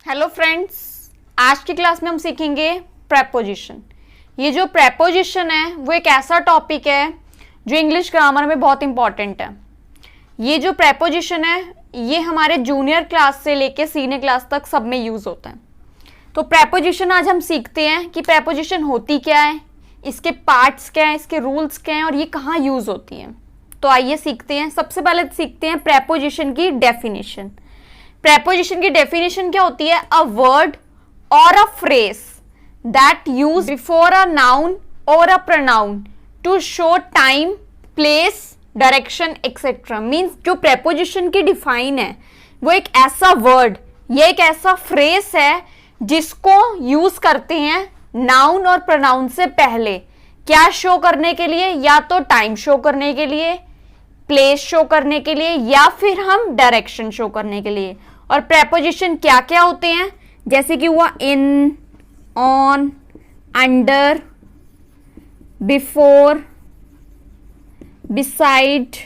Hello friends, आज की class में हम सीखेंगे प्रेपोजिशन। ये जो प्रेपोजिशन है वो एक ऐसा टॉपिक है जो इंग्लिश ग्रामर में बहुत इंपॉर्टेंट है। ये जो प्रेपोजिशन है ये हमारे जूनियर क्लास से लेके सीनियर क्लास तक सब में यूज़ होता है। तो प्रेपोजिशन आज हम सीखते हैं कि प्रेपोजिशन होती क्या है, इसके पार्ट्स क्या हैं, इसके रूल्स क्या हैं और ये कहाँ यूज़ होती हैं। तो आइए सीखते हैं। सबसे पहले सीखते हैं प्रेपोजिशन की डेफिनेशन। प्रेपोजिशन की डेफिनेशन क्या होती है? अ वर्ड और a phrase that use before a noun और a pronoun to show time, place, direction etcetera. Means जो प्रेपोजिशन की डिफाइन है वो एक ऐसा वर्ड, ये एक ऐसा फ्रेज है जिसको यूज करते हैं नाउन और प्रोनाउन से पहले। क्या शो करने के लिए? या तो टाइम शो करने के लिए, प्लेस शो करने के लिए, या फिर हम डायरेक्शन शो करने के लिए। और प्रेपोजिशन क्या क्या होते हैं? जैसे कि हुआ in, on, under, before, beside,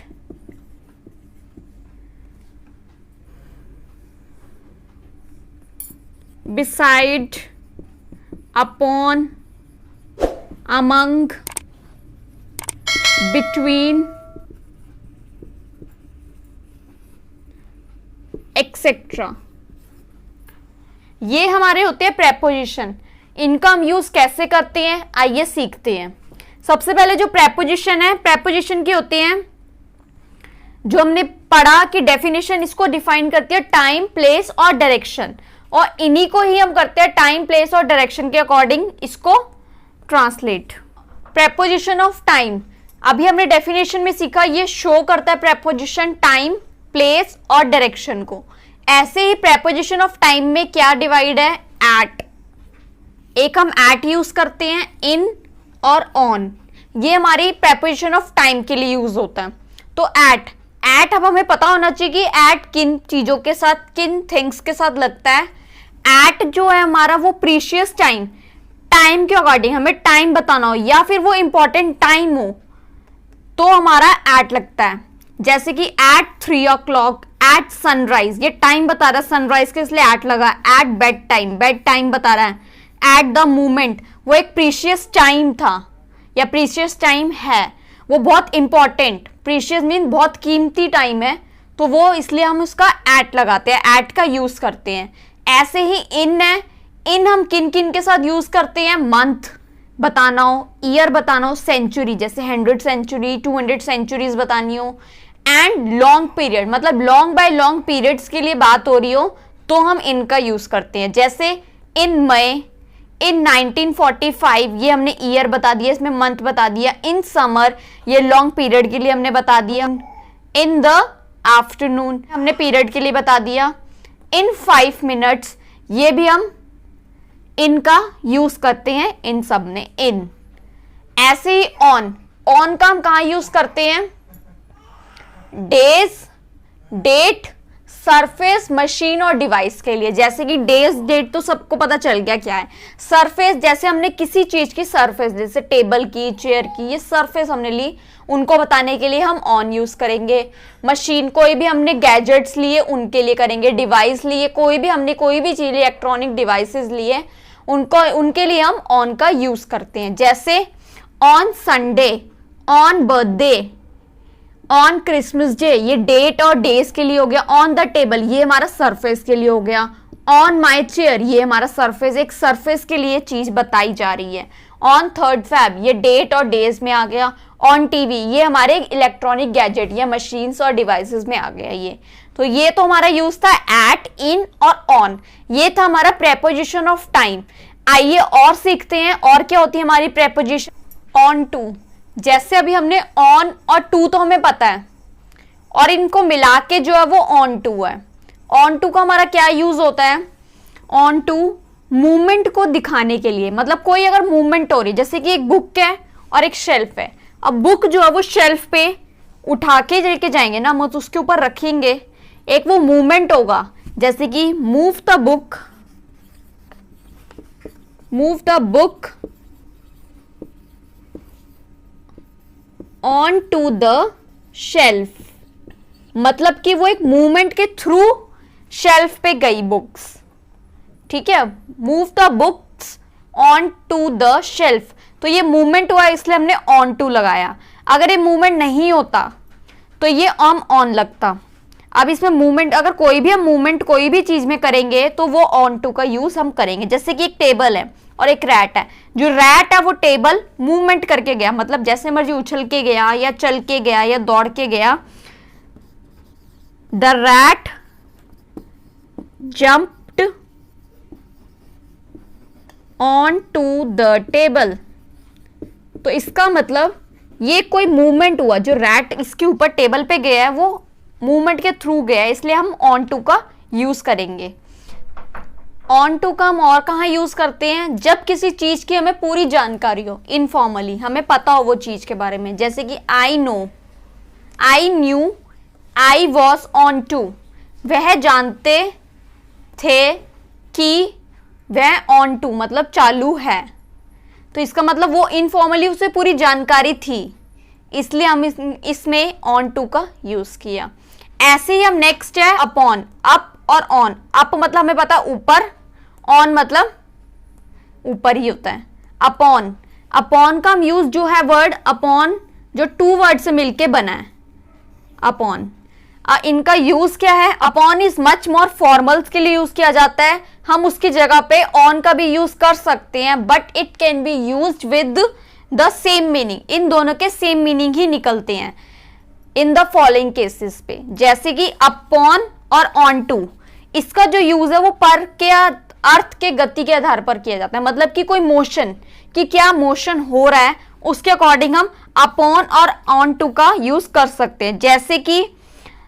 beside, upon, among, between, etcetera. ये हमारे होते हैं प्रेपोजिशन। इनका हम यूज कैसे करते हैं आइए सीखते हैं। सबसे पहले जो प्रेपोजिशन है, प्रेपोजिशन के होते हैं जो हमने पढ़ा कि डेफिनेशन इसको डिफाइन करती है टाइम, प्लेस और डायरेक्शन, और इन्हीं को ही हम करते हैं टाइम, प्लेस और डायरेक्शन के अकॉर्डिंग इसको ट्रांसलेट। प्रेपोजिशन ऑफ टाइम, अभी हमने डेफिनेशन में सीखा, ये शो करता है प्रेपोजिशन टाइम, प्लेस और डायरेक्शन को। ऐसे ही प्रेपोजिशन ऑफ टाइम में क्या डिवाइड है? एट। एक हम एट यूज करते हैं, इन और ऑन, ये हमारी प्रेपोजिशन ऑफ टाइम के लिए यूज होता है। तो एट, एट अब हमें पता होना चाहिए कि एट किन चीजों के साथ, किन थिंग्स के साथ लगता है। एट जो है हमारा वो प्रीशियस टाइम, टाइम के अकॉर्डिंग हमें टाइम बताना हो या फिर वो इंपॉर्टेंट टाइम हो तो हमारा एट लगता है। जैसे कि एट 3 o'clock, एट सनराइज, ये टाइम बता रहा है सनराइज के, इसलिए एट लगा। At bedtime, bedtime बता रहा है। एट द मोमेंट, वो एक प्रीशियस टाइम था या प्रीशियस टाइम है, वो बहुत इंपॉर्टेंट, प्रीशियस मीन बहुत कीमती टाइम है, तो वो इसलिए हम उसका एट लगाते हैं, एट का यूज करते हैं। ऐसे ही इन है, इन हम किन किन के साथ यूज करते हैं? मंथ बताना हो, ईयर बताना हो, सेंचुरी, जैसे 100 सेंचुरी, 200 सेंचुरीज बतानी हो, एंड लॉन्ग पीरियड, मतलब लॉन्ग बाय लॉन्ग पीरियड्स के लिए बात हो रही हो तो हम इनका यूज करते हैं। जैसे इन मई, इन 1945, ये हमने ईयर बता दिया, इसमें मंथ बता दिया। इन समर, ये लॉन्ग पीरियड के लिए हमने बता दिया। इन द आफ्टरनून, हमने पीरियड के लिए बता दिया। इन 5 minutes, ये भी हम इनका यूज करते हैं, इन सब ने इन। ऐसे ही ऑन, ऑन का हम कहाँ यूज करते हैं? डेज, डेट, सरफेस, मशीन और डिवाइस के लिए। जैसे कि डेज, डेट तो सबको पता चल गया क्या है। सरफेस, जैसे हमने किसी चीज की सरफेस, जैसे टेबल की, चेयर की, ये सरफेस हमने ली, उनको बताने के लिए हम ऑन यूज करेंगे। मशीन, कोई भी हमने गैजेट्स लिए उनके लिए करेंगे। डिवाइस लिए, कोई भी हमने कोई भी चीज इलेक्ट्रॉनिक डिवाइसेस लिए उनको, उनके लिए हम ऑन का यूज करते हैं। जैसे on Sunday, on birthday, on Christmas day, ये डेट और डेज के लिए हो गया। ऑन द टेबल, ये हमारा सरफेस के लिए हो गया। ऑन माई चेयर, ये हमारा सरफेस, एक सरफेस के लिए चीज बताई जा रही है। ऑन 3rd Feb, ये डेट और डेज में आ गया। ऑन टीवी, ये हमारे इलेक्ट्रॉनिक गैजेट या मशीन्स और डिवाइसेस में आ गया ये। तो ये तो हमारा यूज था एट, इन और ऑन, ये था हमारा प्रेपोजिशन ऑफ टाइम। आइए और सीखते हैं और क्या होती है हमारी प्रेपोजिशन। ऑन टू, जैसे अभी हमने ऑन और टू तो हमें पता है, और इनको मिला के जो है वो ऑन टू है। ऑन टू का हमारा क्या यूज होता है? ऑन टू मूवमेंट को दिखाने के लिए, मतलब कोई अगर मूवमेंट हो रही है, जैसे कि एक बुक है और एक शेल्फ है। अब बुक जो है वो शेल्फ पे उठा के लेके जाएंगे ना, हम तो उसके ऊपर रखेंगे, एक वो मूवमेंट होगा। जैसे कि move the book, move the book on to the shelf, मतलब कि वो एक मूवमेंट के थ्रू शेल्फ पे गई बुक्स। ठीक है, move the books on to the shelf, तो ये मूवमेंट हुआ इसलिए हमने ऑन टू लगाया। अगर ये मूवमेंट नहीं होता तो ये ऑन लगता। अब इसमें मूवमेंट, अगर कोई भी हम मूवमेंट कोई भी चीज में करेंगे तो वो ऑन टू का यूज हम करेंगे। जैसे कि एक टेबल है और एक रैट है, जो रैट है वो टेबल मूवमेंट करके गया, मतलब जैसे मर्जी उछल के गया या चल के गया या दौड़ के गया। The rat jumped on to the table, तो इसका मतलब ये कोई मूवमेंट हुआ, जो रैट इसके ऊपर टेबल पे गया है वो मूवमेंट के थ्रू गया है, इसलिए हम ऑन टू का यूज करेंगे। ऑन टू का हम और कहाँ यूज करते हैं, जब किसी चीज की हमें पूरी जानकारी हो, इनफॉर्मली हमें पता हो वो चीज के बारे में। जैसे कि I know, I knew, I was on to, वह जानते थे कि वह ऑन टू मतलब चालू है, तो इसका मतलब वो इनफॉर्मली उसे पूरी जानकारी थी, इसलिए हम इसमें ऑन टू का यूज किया। ऐसे ही हम नेक्स्ट है अपॉन, अप और ऑन। अप मतलब हमें पता ऊपर, ऑन मतलब ऊपर ही होता है। अपॉन, अपॉन का हम यूज जो है वर्ड अपॉन, जो टू वर्ड से मिलके बना है अपॉन, इनका यूज क्या है, upon is much more formals के लिए यूज किया जाता है, हम उसकी जगह पे ऑन का भी यूज कर सकते हैं, but it can be used with the same meaning, इन दोनों के सेम मीनिंग ही निकलते हैं इन द फॉलोइंग केसेस पे। जैसे कि अपॉन और ऑन टू, इसका जो यूज है वो पर के अर्थ के गति के आधार पर किया जाता है, मतलब कि कोई मोशन, कि क्या मोशन हो रहा है उसके अकॉर्डिंग हम अपॉन और ऑन टू का यूज कर सकते हैं। जैसे कि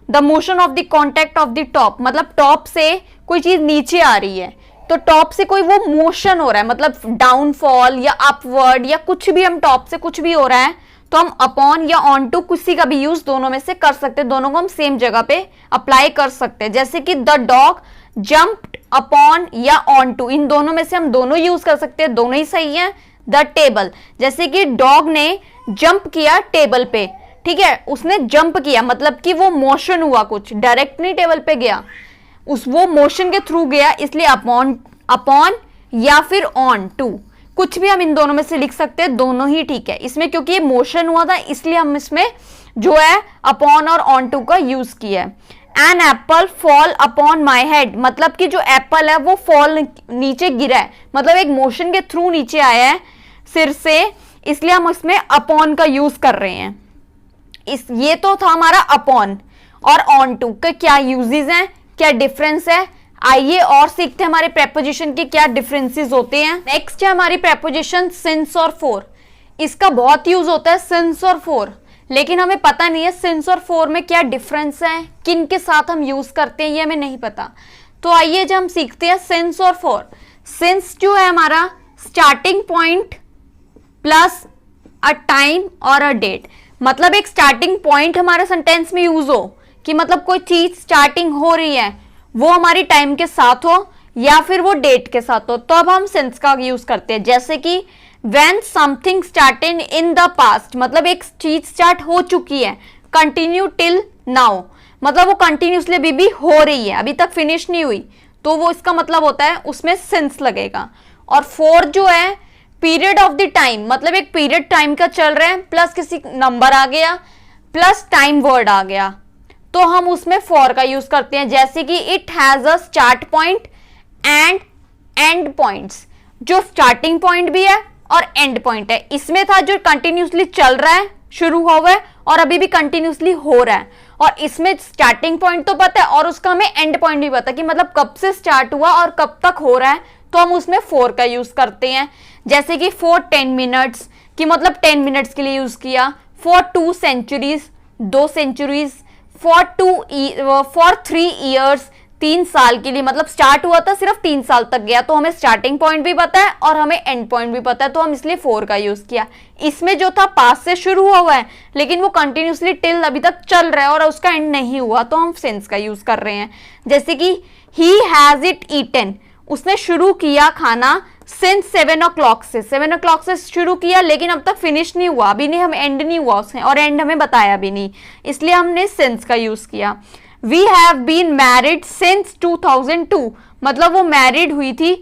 the motion of the contact of the top, मतलब टॉप से कोई चीज नीचे आ रही है, तो टॉप से कोई वो मोशन हो रहा है, मतलब डाउनफॉल या अपवर्ड या कुछ भी, हम टॉप से कुछ भी हो रहा है तो हम अपॉन या ऑन टू किसी का भी यूज दोनों में से कर सकते हैं, दोनों को हम सेम जगह पे अप्लाई कर सकते हैं। जैसे कि द डॉग जंप्ड अपॉन या ऑन टू, इन दोनों में से हम दोनों यूज कर सकते हैं, दोनों ही सही है। द टेबल, जैसे कि डॉग ने जंप किया टेबल पे, ठीक है, उसने जंप किया मतलब कि वो मोशन हुआ, कुछ डायरेक्ट नहीं टेबल पे गया, वो मोशन के थ्रू गया, इसलिए अपॉन या फिर ऑन टू, कुछ भी हम इन दोनों में से लिख सकते हैं, दोनों ही ठीक है। इसमें क्योंकि ये मोशन हुआ था इसलिए हम इसमें जो है अपॉन और ऑन टू का यूज किया है। An apple fall upon my head, मतलब कि जो एप्पल है वो फॉल नीचे गिरा है, मतलब एक मोशन के थ्रू नीचे आया है सिर से, इसलिए हम उसमें अपॉन का यूज कर रहे हैं। ये तो था हमारा अपॉन और ऑन टू के क्या यूजेस हैं, क्या डिफरेंस है। आइए और सीखते हैं हमारे प्रेपोजिशन के क्या डिफरेंसेस होते हैं। नेक्स्ट है हमारी प्रेपोजिशन सिंस और फॉर। इसका बहुत यूज होता है सिंस और फॉर, लेकिन हमें पता नहीं है सिंस और फॉर में क्या डिफरेंस है, किन के साथ हम यूज करते हैं ये हमें नहीं पता। तो आइए जब हम सीखते हैं सिंस और फॉर। सिंस जो है हमारा starting point plus a time और अ डेट, मतलब एक स्टार्टिंग पॉइंट हमारे सेंटेंस में यूज हो कि मतलब कोई चीज स्टार्टिंग हो रही है वो हमारी टाइम के साथ हो या फिर वो डेट के साथ हो, तो अब हम सिंस का यूज करते हैं। जैसे कि when something started in the past, मतलब एक चीज स्टार्ट हो चुकी है, continue till now, मतलब वो कंटिन्यूसली अभी भी हो रही है, अभी तक फिनिश नहीं हुई, तो वो इसका मतलब होता है उसमें सिंस लगेगा। और फॉर जो है पीरियड ऑफ द टाइम, मतलब एक पीरियड टाइम का चल रहा है प्लस किसी नंबर आ गया प्लस टाइम वर्ड आ गया, तो हम उसमें फॉर का यूज करते हैं। जैसे कि it has a start point and and points, जो स्टार्टिंग पॉइंट भी है और एंड पॉइंट है। इसमें था जो कंटिन्यूसली चल रहा है, शुरू हुआ है और अभी भी कंटिन्यूसली हो रहा है, और इसमें स्टार्टिंग पॉइंट तो पता है और उसका हमें एंड पॉइंट भी पता है कि मतलब कब से स्टार्ट हुआ और कब तक हो रहा है, तो हम उसमें फॉर का यूज करते हैं। जैसे कि फॉर 10 मिनट्स कि मतलब 10 मिनट्स के लिए यूज किया, for 2 centuries 2 centuries, for 3 years 3 साल के लिए, मतलब स्टार्ट हुआ था सिर्फ 3 साल तक गया, तो हमें स्टार्टिंग पॉइंट भी पता है और हमें एंड पॉइंट भी पता है, तो हम इसलिए फॉर का यूज किया। इसमें जो था पास्ट से शुरू हुआ है लेकिन वो कंटिन्यूसली टिल अभी तक चल रहा है और उसका एंड नहीं हुआ, तो हम सिंस का यूज कर रहे हैं। जैसे कि ही हैज इट ईटन, उसने शुरू किया खाना सिंस 7 o'clock से, 7 o'clock से शुरू किया लेकिन अब तक फिनिश नहीं हुआ, अभी नहीं, हम एंड नहीं हुआ उसने और एंड हमें बताया भी नहीं, इसलिए हमने सिंस का यूज किया। We have been married since 2002, मतलब वो मैरिड हुई थी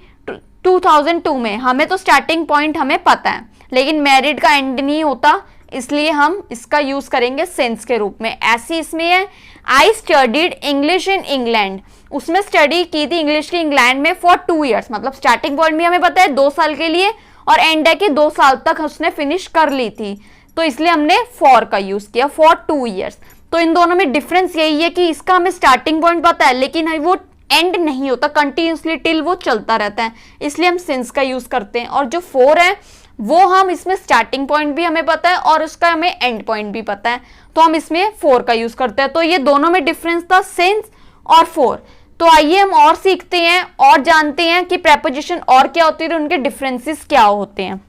2002 में। हमें तो स्टार्टिंग पॉइंट हमें पता है, लेकिन मैरिड का एंड नहीं होता, इसलिए हम इसका यूज करेंगे सिंस के रूप में। ऐसी इसमें है I studied English in England, उसमें स्टडी की थी इंग्लिश की इंग्लैंड में फॉर 2 years, मतलब स्टार्टिंग पॉइंट भी हमें पता है 2 साल के लिए, और एंड है कि 2 साल तक उसने फिनिश कर ली थी, तो इसलिए हमने फॉर का यूज किया, फॉर 2 years। तो इन दोनों में डिफरेंस यही है कि इसका हमें स्टार्टिंग पॉइंट पता है, लेकिन वो एंड नहीं होता, कंटिन्यूसली टिल वो चलता रहता है, इसलिए हम सिंस का यूज करते हैं। और जो फॉर है वो हम इसमें स्टार्टिंग पॉइंट भी हमें पता है और उसका हमें एंड पॉइंट भी पता है, तो हम इसमें फॉर का यूज करते हैं। तो ये दोनों में डिफरेंस था, सिंस और फॉर। तो आइए हम और सीखते हैं और जानते हैं कि प्रेपोजिशन और क्या होती है, उनके डिफरेंसेस क्या होते हैं।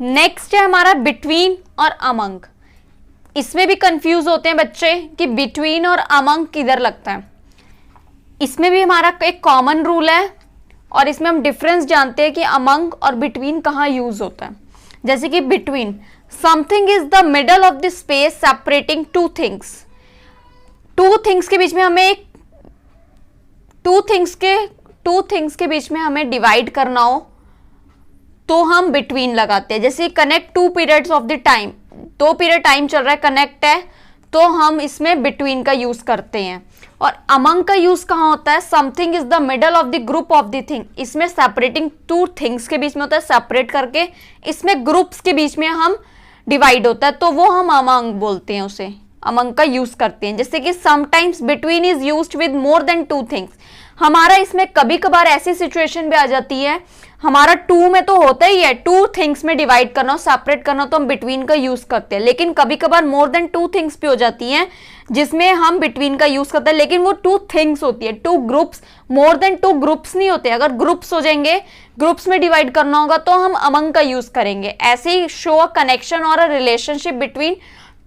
नेक्स्ट है हमारा बिटवीन और अमंग। इसमें भी कंफ्यूज होते हैं बच्चे कि बिटवीन और अमंग किधर लगता है। इसमें भी हमारा एक कॉमन रूल है और इसमें हम डिफरेंस जानते हैं कि अमंग और बिटवीन कहाँ यूज होता है। जैसे कि between, something is the middle of the space separating two things. Two things के बीच में हमें टू थिंग्स के बीच में हमें डिवाइड करना हो तो हम बिटवीन लगाते हैं। जैसे connect 2 periods of the time, 2 period time चल रहा है, कनेक्ट है, तो हम इसमें बिटवीन का यूज करते हैं। और अमंग का यूज कहाँ होता है, something is the middle of the group of the thing, इसमें सेपरेटिंग 2 थिंग्स के बीच में होता है, सेपरेट करके इसमें ग्रुप्स के बीच में हम डिवाइड होता है, तो वो हम अमंग बोलते हैं, उसे अमंग का यूज करते हैं। जैसे कि sometimes between is used with more than 2 things, हमारा इसमें कभी कभार ऐसी सिचुएशन भी आ जाती है, हमारा 2 में तो होता ही है 2 थिंग्स में डिवाइड करना हो, सेपरेट करना हो, तो हम बिटवीन का यूज करते हैं। लेकिन कभी कभार मोर देन 2 थिंग्स भी हो जाती हैं जिसमें हम बिटवीन का यूज करते हैं, लेकिन वो 2 थिंग्स होती है, 2 ग्रुप्स, मोर देन 2 ग्रुप्स नहीं होते। अगर ग्रुप्स हो जाएंगे, ग्रुप्स में डिवाइड करना होगा तो हम अमंग का यूज करेंगे। ऐसे ही शो अ कनेक्शन और अ रिलेशनशिप बिटवीन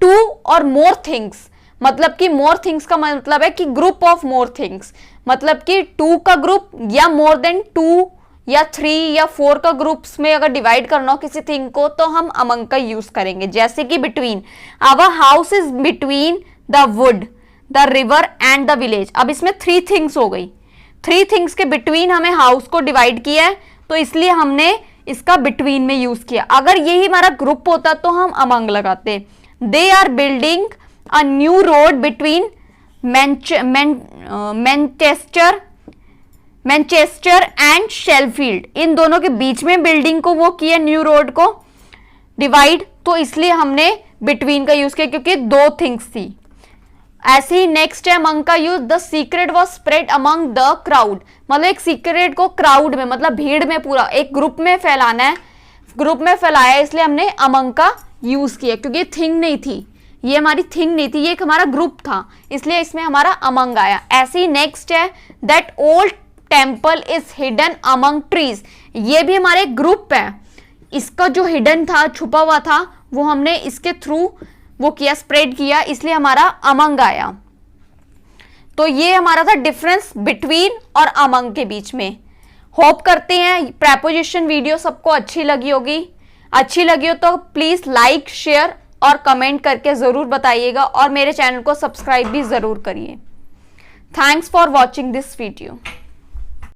2 और मोर थिंग्स, मतलब कि मोर थिंग्स का मतलब है कि ग्रुप ऑफ मोर थिंग्स, मतलब कि 2 का ग्रुप या मोर देन 2 या 3 या 4 का ग्रुप्स में अगर डिवाइड करना हो किसी थिंग को तो हम अमंग का यूज करेंगे। जैसे कि between, our house is between the wood, the river and the village. अब इसमें 3 थिंग्स हो गई, 3 थिंग्स के बिटवीन हमें हाउस को डिवाइड किया है, तो इसलिए हमने इसका बिटवीन में यूज किया। अगर यही हमारा ग्रुप होता तो हम अमंग लगाते। They are building a new road between Manchester and Sheffield, इन दोनों के बीच में बिल्डिंग को वो किया, न्यू रोड को डिवाइड, तो इसलिए हमने बिटवीन का यूज किया क्योंकि 2 थिंग्स थी। ऐसे ही नेक्स्ट है अमंग का use, the secret was spread among the crowd, मतलब एक सीक्रेट को क्राउड में, मतलब भीड़ में, पूरा एक ग्रुप में फैलाना है, ग्रुप में फैलाया, इसलिए हमने अमंग का यूज किया क्योंकि थिंग नहीं थी, ये हमारी थिंग नहीं थी, ये एक हमारा ग्रुप था, इसलिए इसमें हमारा अमंग आया। ऐसे ही नेक्स्ट है that old temple is hidden among trees, ये भी हमारे ग्रुप है, इसका जो हिडन था, छुपा हुआ था, वो हमने इसके थ्रू वो किया, स्प्रेड किया, इसलिए हमारा अमंग आया। तो ये हमारा था डिफरेंस बिटवीन और अमंग के बीच में। होप करते हैं प्रेपोजिशन वीडियो सबको अच्छी लगी होगी। अच्छी लगी हो तो प्लीज लाइक, शेयर और कमेंट करके जरूर बताइएगा और मेरे चैनल को सब्सक्राइब भी जरूर करिए। Thanks for watching this video.